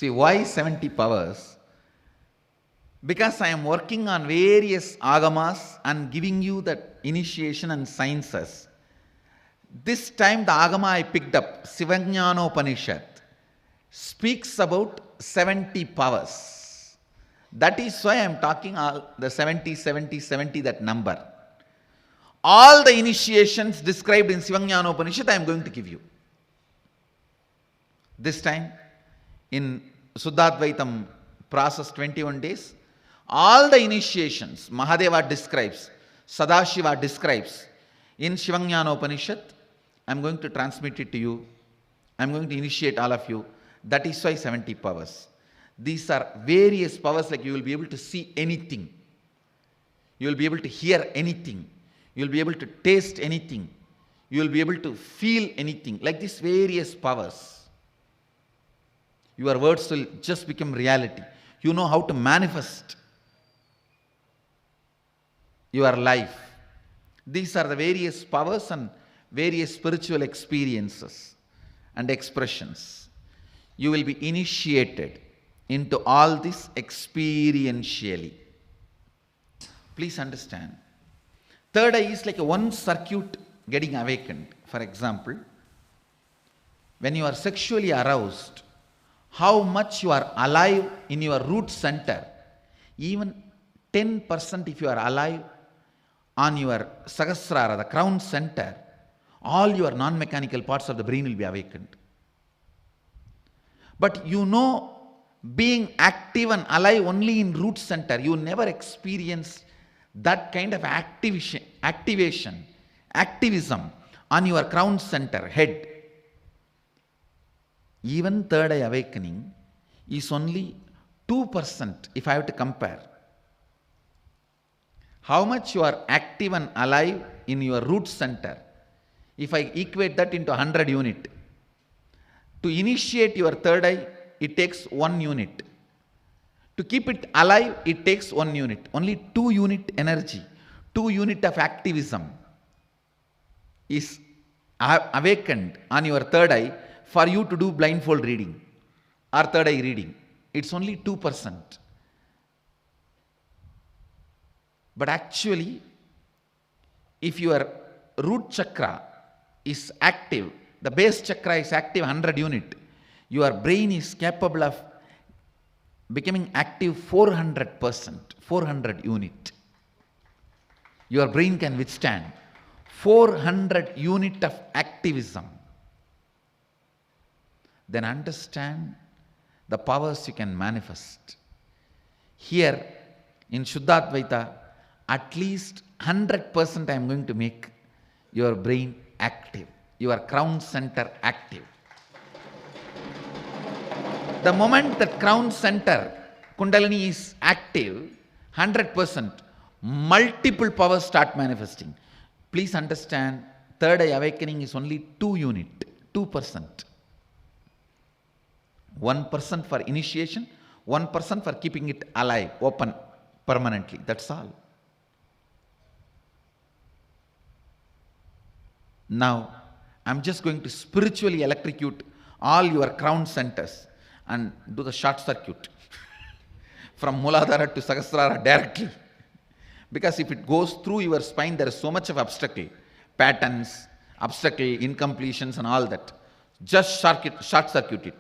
See, why 70 powers? Because I am working on various agamas and giving you the initiation and sciences. This time the agama I picked up, Sivajnana Upanishad, speaks about 70 powers. That is why I am talking all the 70, 70, 70, that number. All the initiations described in Sivajnana Upanishad I am going to give you. This time in Suddhadvaitam process 21 days, all the initiations Mahadeva describes, Sadashiva describes in Sivajnana Upanishad, I am going to transmit it to you. I am going to initiate all of you. That is why 70 powers. These are various powers, like you will be able to see anything. You will be able to hear anything. You will be able to taste anything. You will be able to feel anything. Like these various powers. Your words will just become reality. You know how to manifest your life. These are the various powers and various spiritual experiences and expressions. You will be initiated into all this experientially. Please understand. Third eye is like a one circuit getting awakened. For example, when you are sexually aroused, how much you are alive in your root center, even 10% if you are alive on your Sahasrara, the crown center, all your non-mechanical parts of the brain will be awakened. But you know, being active and alive only in root center, you never experience that kind of activation, activism on your crown center, head. Even third eye awakening is only 2% if I have to compare. How much you are active and alive in your root center, if I equate that into 100 unit, to initiate your third eye, it takes 1 unit. To keep it alive, it takes 1 unit. Only 2 unit energy, 2 unit of activism is awakened on your third eye for you to do blindfold reading or third eye reading. It's only 2%. But actually, if your root chakra is active, the base chakra is active 100 unit, your brain is capable of becoming active 400%, 400 unit. Your brain can withstand 400 unit of activism. Then understand the powers you can manifest. Here in Shuddhadvaita, at least 100% I am going to make your brain active, your crown center active. The moment that crown center, Kundalini, is active, 100%, multiple powers start manifesting. Please understand, third eye awakening is only 2 unit, 2%. 1% for initiation, 1% for keeping it alive, open permanently. That's all. Now, I'm just going to spiritually electrocute all your crown centers and do the short circuit from Muladhara to Sahasrara directly. Because if it goes through your spine, there is so much of obstacle, patterns, obstacle, incompletions and all that. Just short circuit it.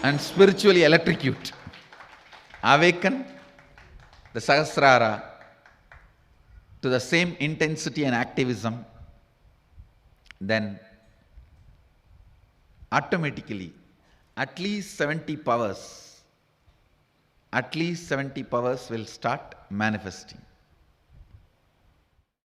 And spiritually electrocute. Awaken the Sahasrara to the same intensity and activism, then automatically at least 70 powers will start manifesting.